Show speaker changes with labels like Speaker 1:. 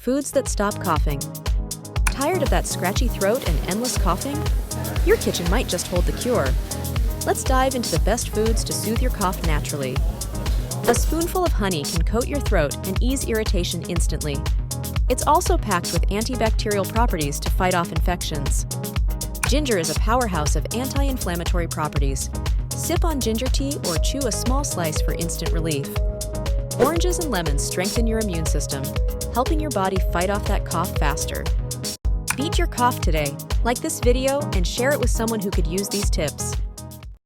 Speaker 1: Foods that stop coughing. Tired of that scratchy throat and endless coughing? Your kitchen might just hold the cure. Let's dive into the best foods to soothe your cough naturally. A spoonful of honey can coat your throat and ease irritation instantly. It's also packed with antibacterial properties to fight off infections. Ginger is a powerhouse of anti-inflammatory properties. Sip on ginger tea or chew a small slice for instant relief. Oranges and lemons strengthen your immune system, helping your body fight off that cough faster. Beat your cough today. Like this video and share it with someone who could use these tips.